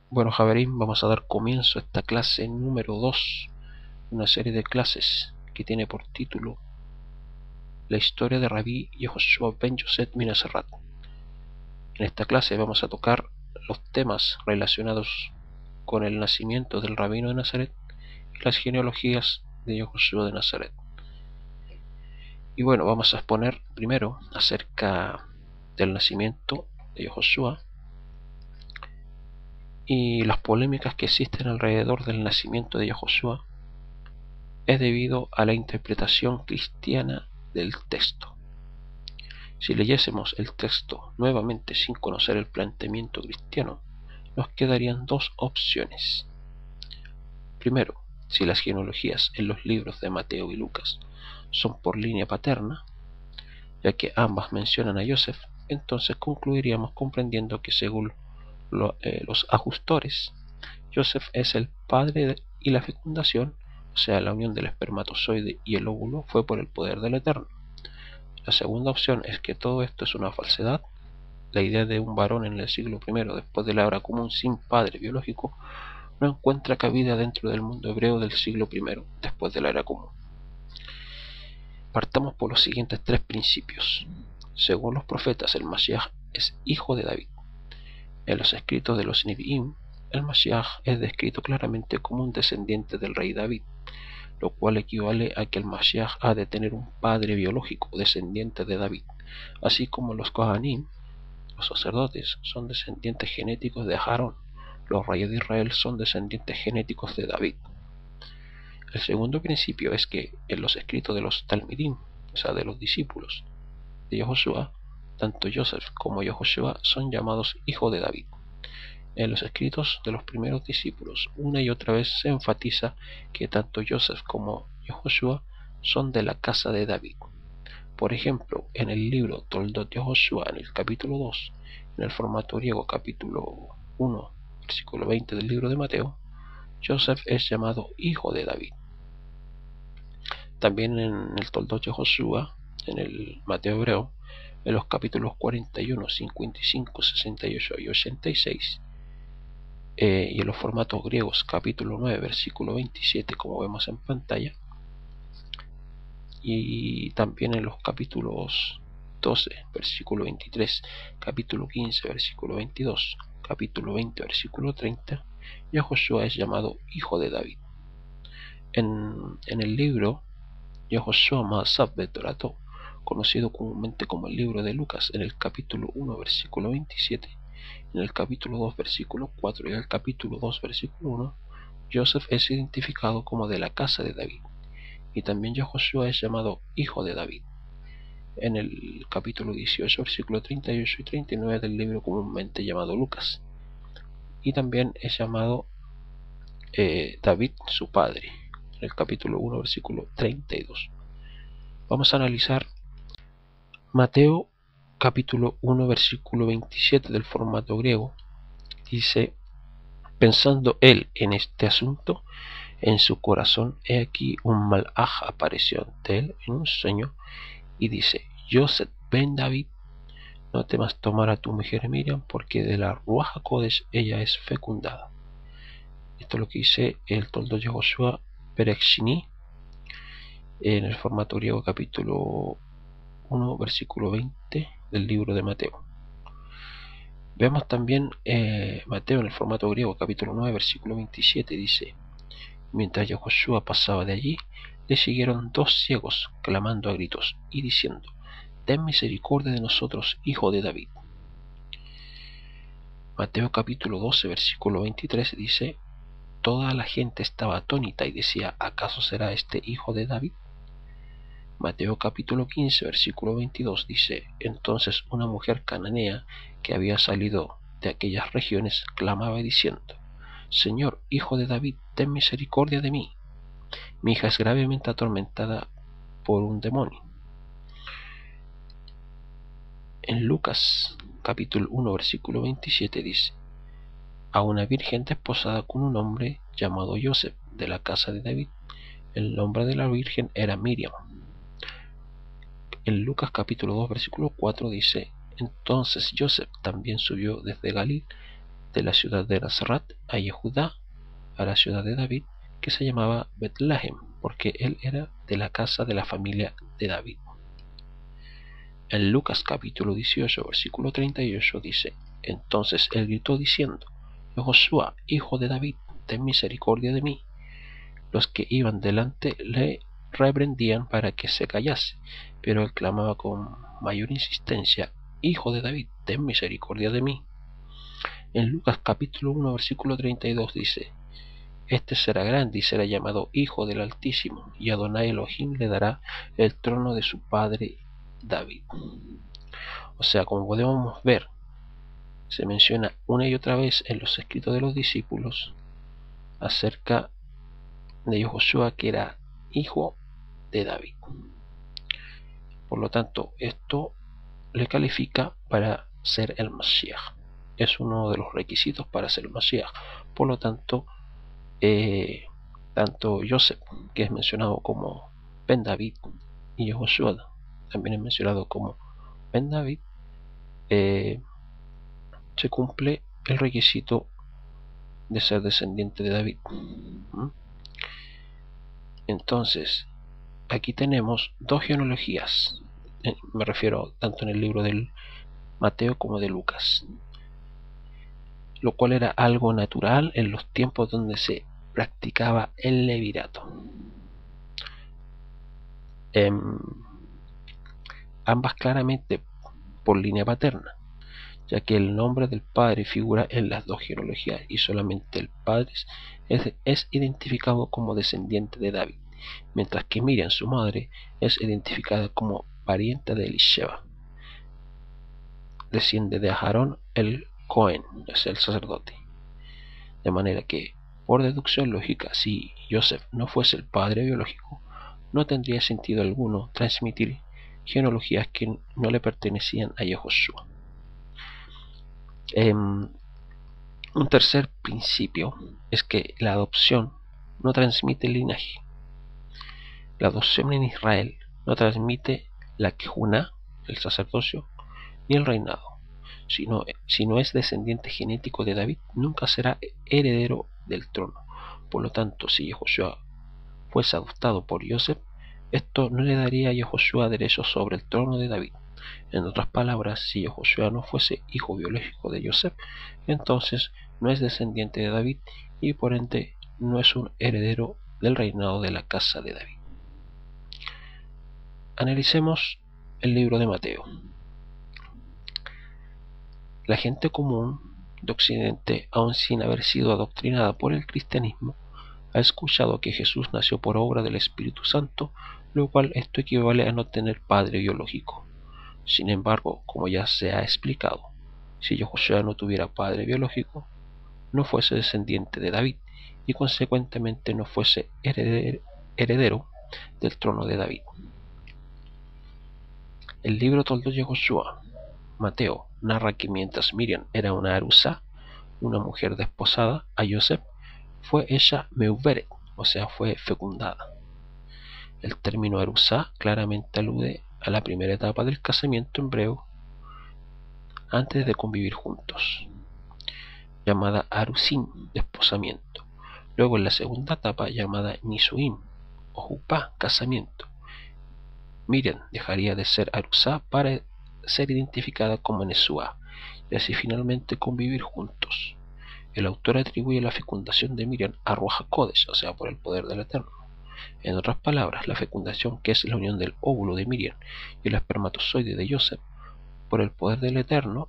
Bueno, Javerín, vamos a dar comienzo a esta clase número 2, una serie de clases que tiene por título La historia de Rabí Yehoshua ben Yosef Minaserrat. En esta clase vamos a tocar los temas relacionados con el nacimiento del rabino de Nazaret y las genealogías de Yehoshua de Nazaret. Y bueno, vamos a exponer primero acerca del nacimiento de Yehoshua y las polémicas que existen alrededor del nacimiento de Yehoshua es debido a la interpretación cristiana del texto. Si leyésemos el texto nuevamente sin conocer el planteamiento cristiano, nos quedarían dos opciones. Primero, si las genealogías en los libros de Mateo y Lucas son por línea paterna, ya que ambas mencionan a Joseph, entonces concluiríamos comprendiendo que según los ajustores, Joseph es el padre y la fecundación, o sea, la unión del espermatozoide y el óvulo fue por el poder del Eterno. La segunda opción es que todo esto es una falsedad. La idea de un varón en el siglo I después de la era común sin padre biológico no encuentra cabida dentro del mundo hebreo del siglo I después de la era común. Partamos por los siguientes tres principios. Según los profetas, el Mashiach es hijo de David. En los escritos de los Nevi'im, el Mashiach es descrito claramente como un descendiente del rey David, lo cual equivale a que el Mashiach ha de tener un padre biológico descendiente de David, así como los Kohanim, los sacerdotes, son descendientes genéticos de Aarón. Los reyes de Israel son descendientes genéticos de David. El segundo principio es que en los escritos de los Talmidim, o sea, de los discípulos de Yehoshua, tanto Joseph como Yehoshua son llamados hijo de David. En los escritos de los primeros discípulos, una y otra vez se enfatiza que tanto Joseph como Yehoshua son de la casa de David. Por ejemplo, en el libro Toldot Yehoshua, en el capítulo 2, en el formato griego capítulo 1, versículo 20 del libro de Mateo, Joseph es llamado hijo de David. También en el Toldot Yehoshua, en el Mateo hebreo, en los capítulos 41, 55, 68 y 86, y en los formatos griegos capítulo 9, versículo 27, como vemos en pantalla, y también en los capítulos 12, versículo 23, capítulo 15, versículo 22, capítulo 20, versículo 30, Yehoshua es llamado hijo de David. En el libro Yehoshua Maasav Betorato, conocido comúnmente como el libro de Lucas, en el capítulo 1, versículo 27, en el capítulo 2, versículo 4 y el capítulo 2, versículo 1, Joseph es identificado como de la casa de David, y también Yehoshua es llamado hijo de David. En el capítulo 18, versículo 38 y 39 del libro comúnmente llamado Lucas, y también es llamado David su padre, en el capítulo 1, versículo 32. Vamos a analizar Mateo capítulo 1, versículo 27 del formato griego. Dice: pensando él en este asunto en su corazón, he aquí un malaj apareció ante él en un sueño y dice: Joseph ben David, no temas tomar a tu mujer Miriam, porque de la Ruach HaKodesh ella es fecundada. Esto es lo que dice el Toldot Yehoshua Perek Shini, en el formato griego capítulo 1, versículo 20 del libro de Mateo. Veamos también Mateo en el formato griego capítulo 9, versículo 27, dice: mientras Yehoshua pasaba de allí, le siguieron dos ciegos, clamando a gritos y diciendo: ten misericordia de nosotros, hijo de David. Mateo capítulo 12, versículo 23 dice: toda la gente estaba atónita y decía: ¿acaso será este hijo de David? Mateo capítulo 15, versículo 22 dice: entonces una mujer cananea que había salido de aquellas regiones clamaba diciendo: Señor, hijo de David, ten misericordia de mí. Mi hija es gravemente atormentada por un demonio. En Lucas capítulo 1, versículo 27 dice: a una virgen desposada con un hombre llamado Joseph, de la casa de David. El nombre de la virgen era Miriam. En Lucas capítulo 2, versículo 4 dice: entonces Joseph también subió desde de la ciudad de Nazaret a Judá, a la ciudad de David, que se llamaba Betlehem, porque él era de la casa de la familia de David. En Lucas capítulo 18, versículo 38 dice: entonces él gritó diciendo: Josué, hijo de David, ten misericordia de mí. Los que iban delante le reprendían para que se callase, pero él clamaba con mayor insistencia: Hijo de David, ten misericordia de mí. En Lucas capítulo 1, versículo 32 dice: este será grande y será llamado Hijo del Altísimo, y Adonai Elohim le dará el trono de su padre David. O sea, como podemos ver, se menciona una y otra vez en los escritos de los discípulos acerca de Josué, que era hijo de David. Por lo tanto, esto le califica para ser el Mashiach. Es uno de los requisitos para ser el Mashiach. Por lo tanto, tanto Joseph, que es mencionado como Ben David, y Josué, también es mencionado como Ben David, se cumple el requisito de ser descendiente de David. Entonces, aquí tenemos dos genealogías, me refiero tanto en el libro del Mateo como de Lucas, lo cual era algo natural en los tiempos donde se practicaba el levirato. Ambas claramente por línea paterna, ya que el nombre del padre figura en las dos genealogías y solamente el padre es identificado como descendiente de David, mientras que Miriam, su madre, es identificada como pariente de Elisheba, desciende de Aarón el Cohen, es el sacerdote. De manera que, por deducción lógica, si Joseph no fuese el padre biológico, no tendría sentido alguno transmitir genealogías que no le pertenecían a Yehoshua. Un tercer principio es que la adopción no transmite el linaje. La adopción en Israel no transmite la Kejuná, el sacerdocio, ni el reinado. Si no es descendiente genético de David, nunca será heredero del trono. Por lo tanto, si Yehoshua fuese adoptado por Joseph, esto no le daría a Yehoshua derechos sobre el trono de David. En otras palabras, si Yehoshua no fuese hijo biológico de Joseph, entonces no es descendiente de David y por ende no es un heredero del reinado de la casa de David. Analicemos el libro de Mateo. La gente común de Occidente, aun sin haber sido adoctrinada por el cristianismo, ha escuchado que Jesús nació por obra del Espíritu Santo, lo cual esto equivale a no tener padre biológico. Sin embargo, como ya se ha explicado, si Yehoshua no tuviera padre biológico, no fuese descendiente de David y consecuentemente no fuese heredero del trono de David. El libro Toldo Yehoshua, Mateo, narra que mientras Miriam era una arusá, una mujer desposada a Joseph, fue ella meuveret, o sea, fue fecundada. El término arusá claramente alude a la primera etapa del casamiento hebreo antes de convivir juntos, llamada arusim, desposamiento. Luego en la segunda etapa llamada nisuim o jupá, casamiento. Miriam dejaría de ser arusá para ser identificada como Nesuá y así finalmente convivir juntos. El autor atribuye la fecundación de Miriam a Ruach HaKodesh, o sea, por el poder del Eterno. En otras palabras, la fecundación, que es la unión del óvulo de Miriam y el espermatozoide de Joseph, por el poder del Eterno,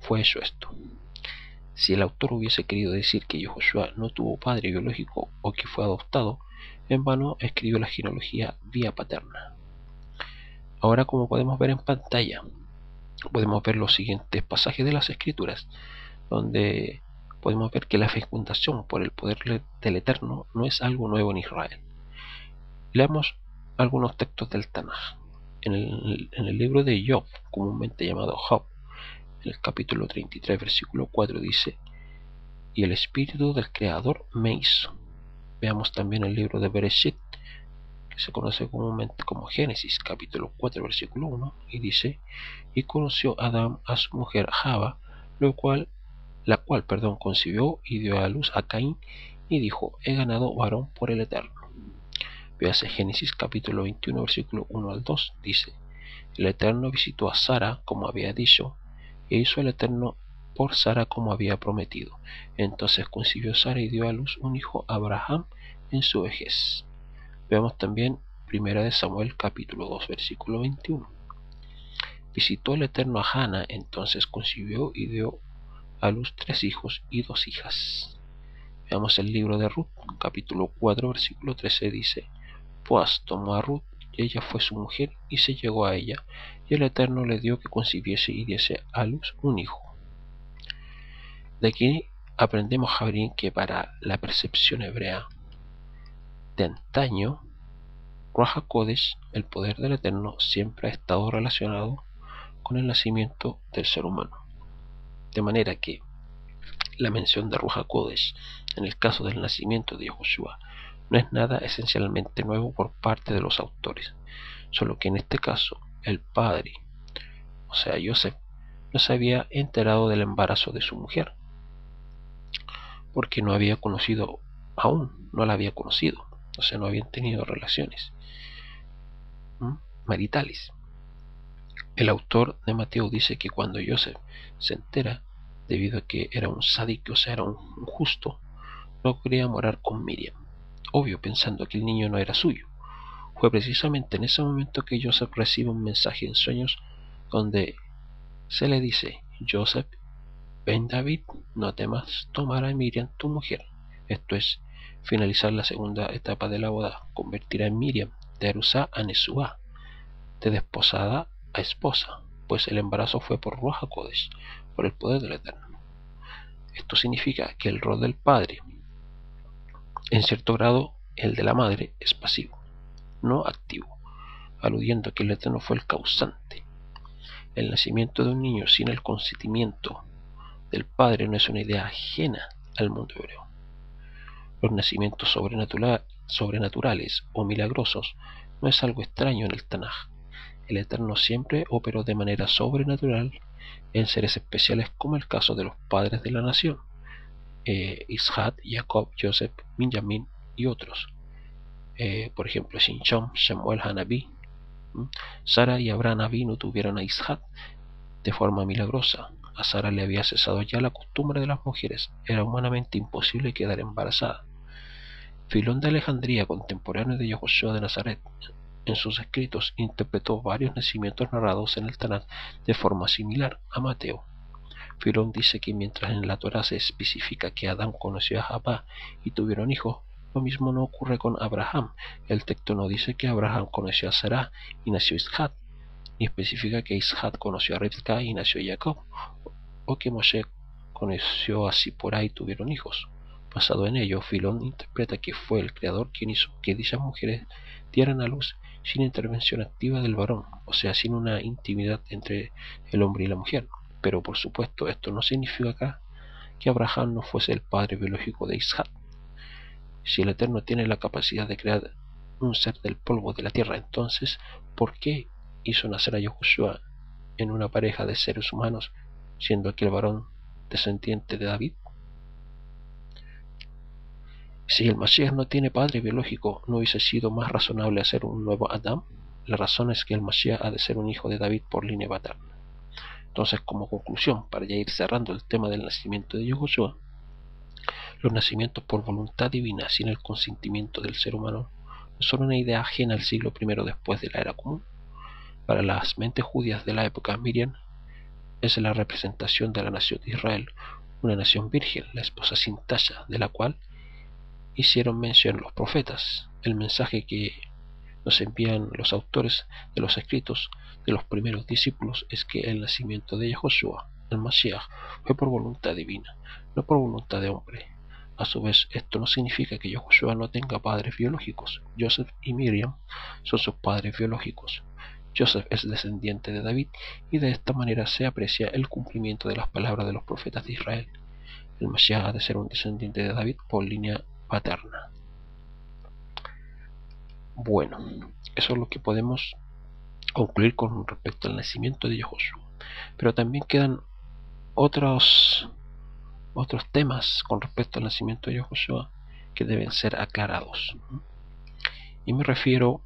fue hecho esto. Si el autor hubiese querido decir que Yehoshua no tuvo padre biológico o que fue adoptado, en vano escribió la genealogía vía paterna. Ahora, como podemos ver en pantalla, podemos ver los siguientes pasajes de las Escrituras, donde podemos ver que la fecundación por el poder del Eterno no es algo nuevo en Israel. Leamos algunos textos del Tanaj. En el libro de Job, comúnmente llamado Job, en el capítulo 33, versículo 4 dice: y el espíritu del Creador me hizo. Veamos también el libro de Bereshit, que se conoce comúnmente como Génesis, capítulo 4, versículo 1, y dice: y conoció Adán a su mujer Java, la cual concibió y dio a luz a Caín, y dijo: he ganado varón por el Eterno. Véase Génesis capítulo 21, versículo 1 al 2, dice: el Eterno visitó a Sara como había dicho, e hizo el Eterno por Sara como había prometido. Entonces concibió Sara y dio a luz un hijo a Abraham en su vejez. Veamos también 1 Samuel capítulo 2, versículo 21. Visitó el Eterno a Hana, entonces concibió y dio a luz 3 hijos y 2 hijas. Veamos el libro de Ruth, capítulo 4, versículo 13, dice: Boaz tomó a Ruth, y ella fue su mujer, y se llegó a ella, y el Eterno le dio que concibiese y diese a luz un hijo. De aquí aprendemos, Jabrín, que para la percepción hebrea de antaño, Ruach HaKodesh, el poder del Eterno, siempre ha estado relacionado con el nacimiento del ser humano. De manera que la mención de Ruach HaKodesh en el caso del nacimiento de Yahushua no es nada esencialmente nuevo por parte de los autores, solo que en este caso el padre, o sea Yosef, no se había enterado del embarazo de su mujer, porque no había conocido, aún no la había conocido, o sea, no habían tenido relaciones maritales. El autor de Mateo dice que cuando Yosef se entera, debido a que era un sádico, o sea, era un justo, no quería morar con Miriam, obvio pensando que el niño no era suyo. Fue precisamente en ese momento que Joseph recibe un mensaje en sueños donde se le dice: Joseph, ven David, no temas tomar a Miriam tu mujer. Esto es finalizar la segunda etapa de la boda, convertir a Miriam de Arusá a Nesuá, de desposada a esposa, pues el embarazo fue por Ruach HaKodesh, por el poder del Eterno. Esto significa que el rol del padre, en cierto grado el de la madre, es pasivo, no activo, aludiendo a que el Eterno fue el causante. El nacimiento de un niño sin el consentimiento del padre no es una idea ajena al mundo hebreo. Los nacimientos sobrenaturales o milagrosos no es algo extraño en el Tanaj. El Eterno siempre operó de manera sobrenatural en seres especiales, como el caso de los padres de la nación, Isaac, Jacob, Joseph, Benjamín y otros. Por ejemplo, Shinshom, Shemuel, Hanabí. Sara y Abraham Avinu tuvieron a Isaac de forma milagrosa. A Sara le había cesado ya la costumbre de las mujeres, era humanamente imposible quedar embarazada. Filón de Alejandría, contemporáneo de Yahushua de Nazaret, en sus escritos interpretó varios nacimientos narrados en el Tanaj de forma similar a Mateo. Filón dice que mientras en la Torá se especifica que Adán conoció a Jabá y tuvieron hijos, lo mismo no ocurre con Abraham. El texto no dice que Abraham conoció a Sará y nació Isaac, ni especifica que Isaac conoció a Rivka y nació Jacob, o que Moshe conoció a Zipporá y tuvieron hijos. Basado en ello, Filón interpreta que fue el Creador quien hizo que dichas mujeres dieran a luz sin intervención activa del varón, o sea, sin una intimidad entre el hombre y la mujer. Pero por supuesto, esto no significa que Abraham no fuese el padre biológico de Isaac. Si el Eterno tiene la capacidad de crear un ser del polvo de la tierra, entonces, ¿por qué hizo nacer a Yahushua en una pareja de seres humanos, siendo aquel varón descendiente de David? Si el Mashiach no tiene padre biológico, ¿no hubiese sido más razonable hacer un nuevo Adán? La razón es que el Mashiach ha de ser un hijo de David por línea paterna. Entonces, como conclusión, para ya ir cerrando el tema del nacimiento de Yahushua, los nacimientos por voluntad divina sin el consentimiento del ser humano no son una idea ajena al siglo I después de la era común. Para las mentes judías de la época, Miriam es la representación de la nación de Israel, una nación virgen, la esposa sin talla, de la cual hicieron mención los profetas. El mensaje que nos envían los autores de los escritos de los primeros discípulos es que el nacimiento de Yahushua, el Mashiach, fue por voluntad divina, no por voluntad de hombre. A su vez, esto no significa que Yahushua no tenga padres biológicos. Joseph y Miriam son sus padres biológicos. Joseph es descendiente de David, y de esta manera se aprecia el cumplimiento de las palabras de los profetas de Israel. El Mashiach ha de ser un descendiente de David por línea paterna. Bueno, eso es lo que podemos concluir con respecto al nacimiento de Yahushua. Pero también quedan otros temas con respecto al nacimiento de Yahushua que deben ser aclarados. Y me refiero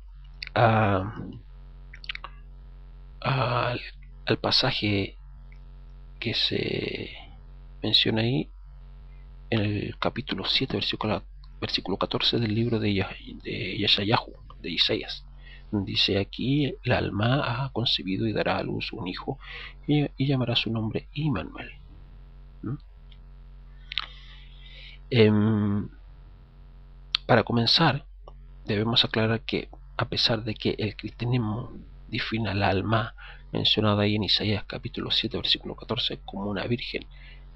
al pasaje que se menciona ahí en el capítulo 7, versículo 14 del libro de Yeshayahu, de Isaías. Dice aquí: la Alma ha concebido y dará a luz un hijo y llamará su nombre Immanuel. Para comenzar, debemos aclarar que, a pesar de que el cristianismo define la Alma mencionada ahí en Isaías capítulo 7 versículo 14 como una virgen,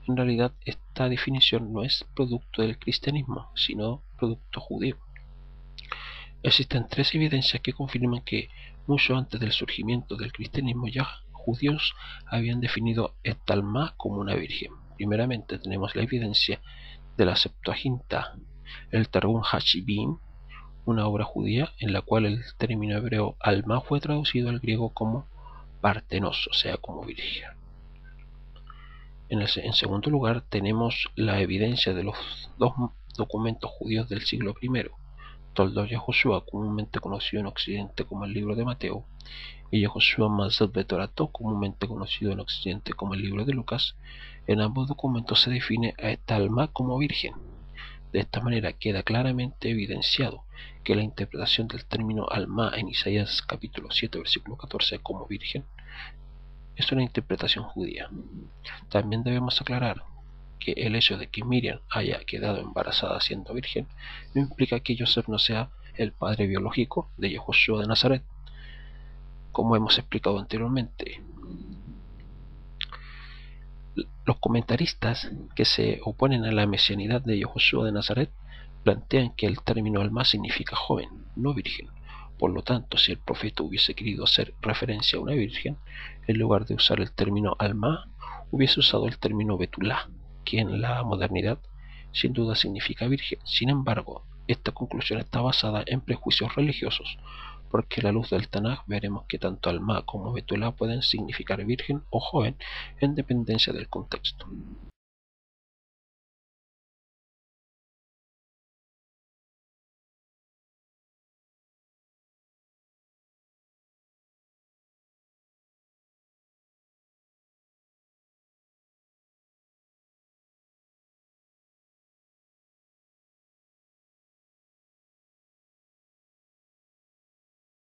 en realidad esta definición no es producto del cristianismo, sino producto judío. Existen tres evidencias que confirman que mucho antes del surgimiento del cristianismo ya judíos habían definido esta Alma como una virgen. Primeramente tenemos la evidencia de la Septuaginta, el Targum Hashibim, una obra judía en la cual el término hebreo Alma fue traducido al griego como partenos, o sea, como virgen. En segundo lugar tenemos la evidencia de los dos documentos judíos del siglo I, Toldo Yehoshua, comúnmente conocido en Occidente como el libro de Mateo, y Yehoshua Mazot Betorato, comúnmente conocido en Occidente como el libro de Lucas. En ambos documentos se define a esta Alma como virgen. De esta manera queda claramente evidenciado que la interpretación del término Alma en Isaías capítulo 7 versículo 14 como virgen es una interpretación judía. También debemos aclarar que el hecho de que Miriam haya quedado embarazada siendo virgen no implica que Joseph no sea el padre biológico de Yehoshua de Nazaret, como hemos explicado anteriormente. Los comentaristas que se oponen a la mesianidad de Yehoshua de Nazaret plantean que el término Alma significa joven, no virgen. Por lo tanto, si el profeta hubiese querido hacer referencia a una virgen, en lugar de usar el término Alma, hubiese usado el término Betulá, que en la modernidad sin duda significa virgen. Sin embargo, esta conclusión está basada en prejuicios religiosos, porque a la luz del Tanaj veremos que tanto Alma como Betulá pueden significar virgen o joven en dependencia del contexto.